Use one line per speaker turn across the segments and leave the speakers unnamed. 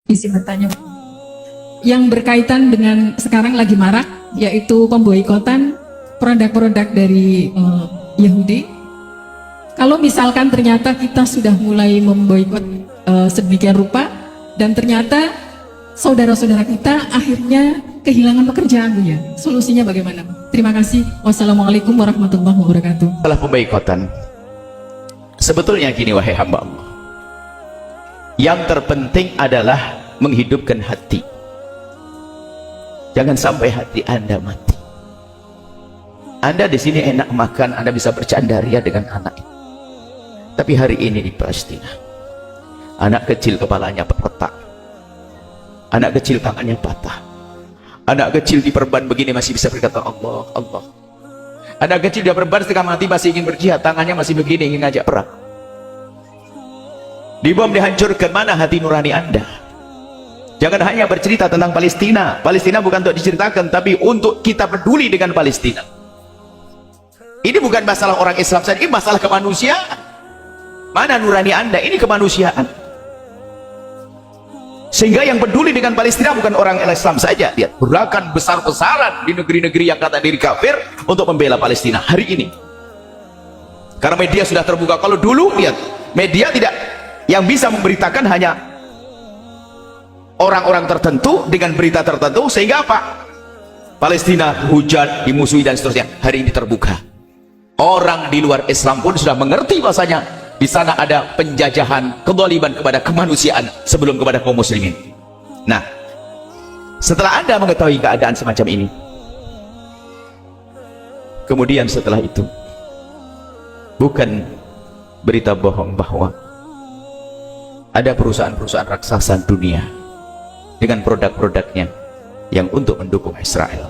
Isi bertanya yang berkaitan dengan sekarang lagi marak, yaitu pemboikotan produk-produk dari Yahudi. Kalau misalkan ternyata kita sudah mulai memboikot sedemikian rupa dan ternyata saudara-saudara kita akhirnya kehilangan pekerjaan, ya, solusinya bagaimana? Terima kasih. Wassalamualaikum warahmatullahi wabarakatuh.
Setelah pemboikotan, sebetulnya gini, wahai hamba Allah, yang terpenting adalah menghidupkan hati. Jangan sampai hati Anda mati. Anda di sini enak makan, Anda bisa bercandaria dengan anak. Tapi hari ini di Palestina, anak kecil kepalanya retak, anak kecil tangannya patah, anak kecil diperban begini masih bisa berkata Allah, Allah. Anak kecil dia berban setengah mati masih ingin berjihad, tangannya masih begini ingin ngajak perang. Dibom, dihancurkan. Mana hati nurani Anda? Jangan hanya bercerita tentang Palestina. Palestina bukan untuk diceritakan, tapi untuk kita peduli dengan Palestina. Ini bukan masalah orang Islam saja, ini masalah kemanusiaan. Mana nurani Anda? Ini kemanusiaan. Sehingga yang peduli dengan Palestina bukan orang Islam saja. Lihat, gerakan besar-besaran di negeri-negeri yang kata diri kafir untuk membela Palestina hari ini. Karena media sudah terbuka. Kalau dulu, lihat, media tidak, yang bisa memberitakan hanya orang-orang tertentu dengan berita tertentu, sehingga apa? Palestina hujan, dimusuhi dan seterusnya. Hari ini terbuka. Orang di luar Islam pun sudah mengerti bahasanya di sana ada penjajahan, kezaliman kepada kemanusiaan sebelum kepada kaum muslimin. Nah, setelah Anda mengetahui keadaan semacam ini, kemudian setelah itu, bukan berita bohong bahwa ada perusahaan-perusahaan raksasa dunia dengan produk-produknya yang untuk mendukung Israel.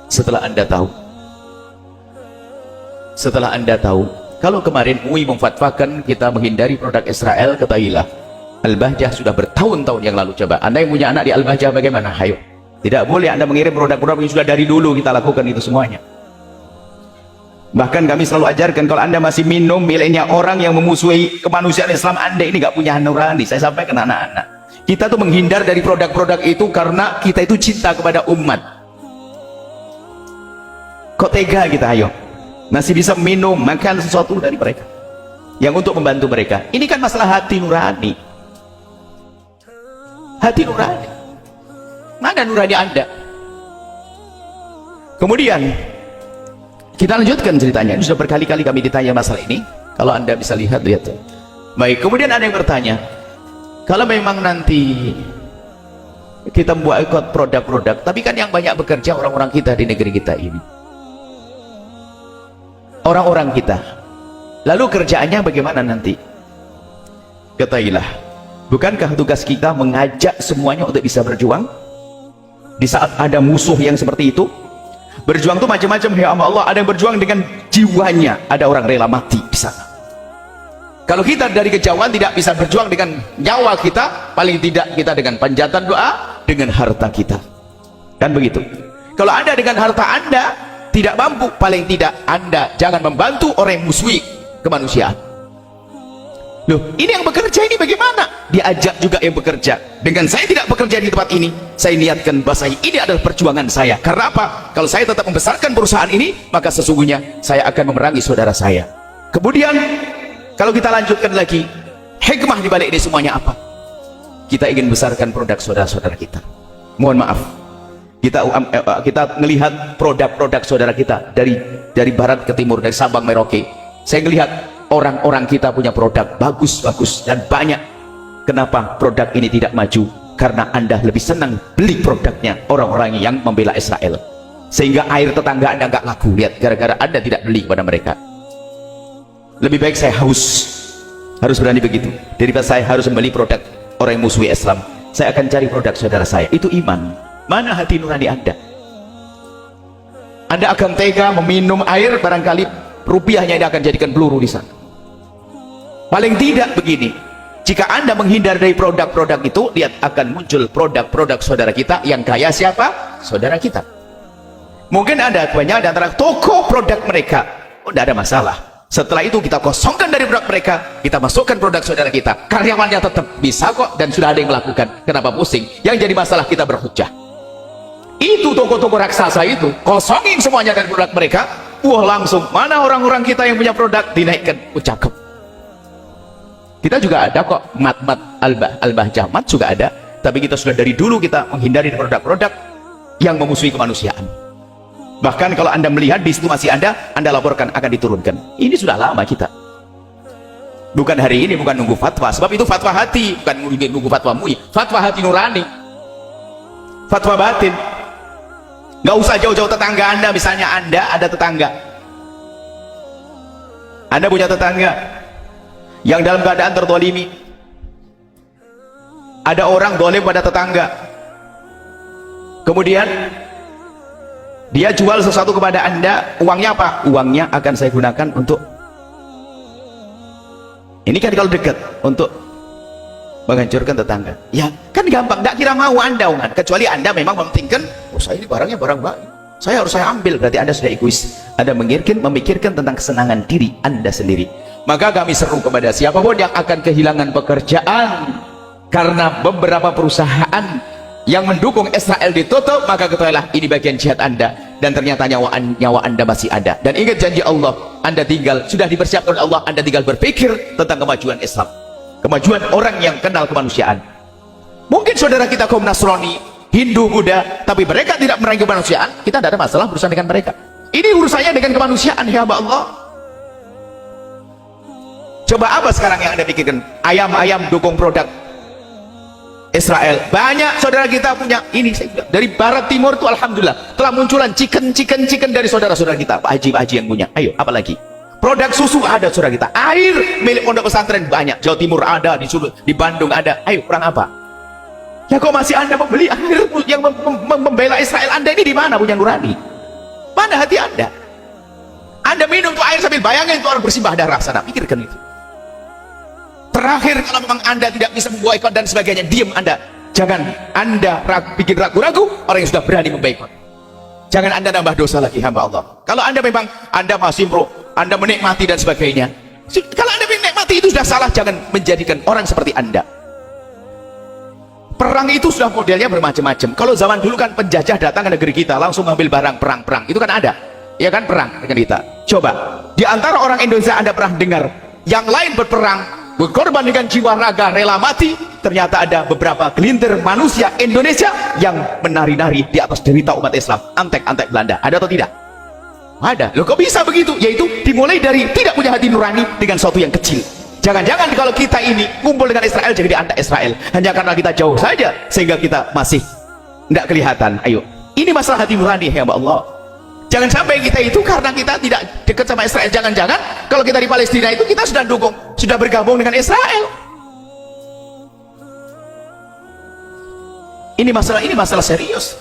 Setelah Anda tahu, kalau kemarin MUI memfatwakan kita menghindari produk Israel, ketahuilah Al-Bahjah sudah bertahun-tahun yang lalu. Coba Anda yang punya anak di Al-Bahjah bagaimana? Ayo, tidak boleh Anda mengirim produk-produk yang sudah dari dulu kita lakukan itu semuanya. Bahkan kami selalu ajarkan, kalau Anda masih minum miliknya orang yang memusuhi kemanusiaan Islam, Anda ini gak punya nurani. Saya sampaikan anak-anak, kita tuh menghindar dari produk-produk itu karena kita itu cinta kepada umat. Kok tega kita, ayo, masih bisa minum, makan sesuatu dari mereka yang untuk membantu mereka. Ini kan masalah hati nurani. Hati nurani, mana nurani Anda? Kemudian kita lanjutkan ceritanya. Ini sudah berkali-kali kami ditanya masalah ini. Kalau Anda bisa lihat, lihat. Baik, kemudian ada yang bertanya, kalau memang nanti kita membuat produk-produk, tapi kan yang banyak bekerja orang-orang kita di negeri kita ini, orang-orang kita, lalu kerjaannya bagaimana nanti? Ketahuilah, bukankah tugas kita mengajak semuanya untuk bisa berjuang di saat ada musuh yang seperti itu? Berjuang itu macam-macam, ya Allah. Ada yang berjuang dengan jiwanya, ada orang rela mati di sana. Kalau kita dari kejauhan tidak bisa berjuang dengan nyawa kita, paling tidak kita dengan panjatan doa, dengan harta kita, kan begitu. Kalau Anda dengan harta Anda tidak mampu, paling tidak Anda jangan membantu orang yang musuhi kemanusiaan. Loh, ini yang bekerja ini bagaimana? Diajak juga yang bekerja. Dengan saya tidak bekerja di tempat ini, saya niatkan bahasa ini adalah perjuangan saya. Karena apa? Kalau saya tetap membesarkan perusahaan ini, maka sesungguhnya saya akan memerangi saudara saya. Kemudian kalau kita lanjutkan lagi, hikmah di balik ini semuanya apa? Kita ingin besarkan produk saudara-saudara kita. Mohon maaf, kita melihat produk-produk saudara kita dari barat ke timur, dari Sabang Merauke. Saya melihat orang-orang kita punya produk bagus-bagus dan banyak. Kenapa produk ini tidak maju? Karena Anda lebih senang beli produknya orang-orang yang membela Israel, sehingga air tetangga Anda nggak laku. Lihat, gara-gara Anda tidak beli kepada mereka. Lebih baik saya harus berani begitu daripada saya harus membeli produk orang yang musuhi Islam. Saya akan cari produk saudara saya. Itu iman. Mana hati nurani Anda? Anda akan tega meminum air, barangkali rupiahnya Anda akan jadikan peluru di sana. Paling tidak begini, jika Anda menghindar dari produk-produk itu, lihat akan muncul produk-produk saudara kita yang kaya. Siapa? Saudara kita. Mungkin Anda banyak di antara toko produk mereka, oh, tidak ada masalah. Setelah itu kita kosongkan dari produk mereka, kita masukkan produk saudara kita. Karyawannya tetap bisa kok, dan sudah ada yang melakukan. Kenapa pusing? Yang jadi masalah kita berhujjah. Itu toko-toko raksasa itu, kosongin semuanya dari produk mereka. Wah, langsung mana orang-orang kita yang punya produk dinaikkan. Cakep. Kita juga ada kok mat-mat al-bahjah mat juga ada, tapi kita sudah dari dulu kita menghindari produk-produk yang memusuhi kemanusiaan. Bahkan kalau Anda melihat di situ masih ada, Anda laporkan, akan diturunkan. Ini sudah lama kita. Bukan hari ini, bukan nunggu fatwa. Sebab itu fatwa hati, bukan nunggu fatwa MUI. Fatwa hati nurani, fatwa batin. Nggak usah jauh-jauh tetangga Anda. Misalnya Anda ada tetangga, Anda punya tetangga yang dalam keadaan terzalimi. Ada orang zalim pada tetangga, kemudian dia jual sesuatu kepada Anda. Uangnya apa? Uangnya akan saya gunakan untuk ini kan kalau dekat, untuk menghancurkan tetangga. Ya kan gampang, nggak kira mau Anda kan? Kecuali Anda memang mementingkan, oh saya ini barangnya barang baik, saya ambil. Berarti Anda sudah egois. Anda memikirkan tentang kesenangan diri Anda sendiri. Maka kami seru kepada siapapun yang akan kehilangan pekerjaan karena beberapa perusahaan yang mendukung Israel ditutup, maka ketahuilah ini bagian jihad Anda, dan ternyata nyawa Anda masih ada. Dan ingat janji Allah, Anda tinggal, sudah dipersiapkan oleh Allah, Anda tinggal berpikir tentang kemajuan Islam, kemajuan orang yang kenal kemanusiaan. Mungkin saudara kita kaum Nasrani, Hindu, Buddha, tapi mereka tidak meraih kemanusiaan. Kita tidak ada masalah urusan dengan mereka. Ini urusannya dengan kemanusiaan, ya Allah. Coba apa sekarang yang Anda pikirkan? Ayam-ayam dukung produk Israel. Banyak saudara kita punya ini. Dari barat timur itu alhamdulillah telah munculan chicken dari saudara-saudara kita. Pak Haji yang punya. Ayo, apalagi? Produk susu ada saudara kita. Air milik pondok pesantren banyak. Jawa Timur ada, di Bandung ada. Ayo, kurang apa? Ya kok masih Anda membeli air yang membela Israel? Anda ini di mana punya nurani? Mana hati Anda? Anda minum tuh air sambil bayangin tuh orang bersimbah darah sana. Pikirkan itu. Terakhir, kalau memang Anda tidak bisa memboikot dan sebagainya, diam Anda. Jangan Anda bikin ragu-ragu orang yang sudah berani memboikot. Jangan Anda nambah dosa lagi, hamba Allah. Kalau Anda memang Anda masih Anda menikmati dan sebagainya, kalau Anda menikmati itu sudah salah. Jangan menjadikan orang seperti Anda. Perang itu sudah modelnya bermacam-macam. Kalau zaman dulu kan penjajah datang ke negeri kita langsung ngambil barang, perang itu kan ada, ya kan, perang dengan kita. Coba di antara orang Indonesia Anda pernah dengar yang lain berperang, berkorban dengan jiwa raga, rela mati? Ternyata ada beberapa gelintir manusia Indonesia yang menari-nari di atas derita umat Islam, antek-antek Belanda. Ada atau tidak? Ada. Loh, kok bisa begitu? Yaitu dimulai dari tidak punya hati nurani dengan sesuatu yang kecil. Jangan-jangan kalau kita ini kumpul dengan Israel jadi antek Israel hanya karena kita jauh saja sehingga kita masih tidak kelihatan. Ayo, ini masalah hati nurani, ya Allah. Jangan sampai kita itu karena kita tidak dekat sama Israel, jangan-jangan kalau kita di Palestina itu kita sudah dukung, sudah bergabung dengan Israel. Ini masalah serius.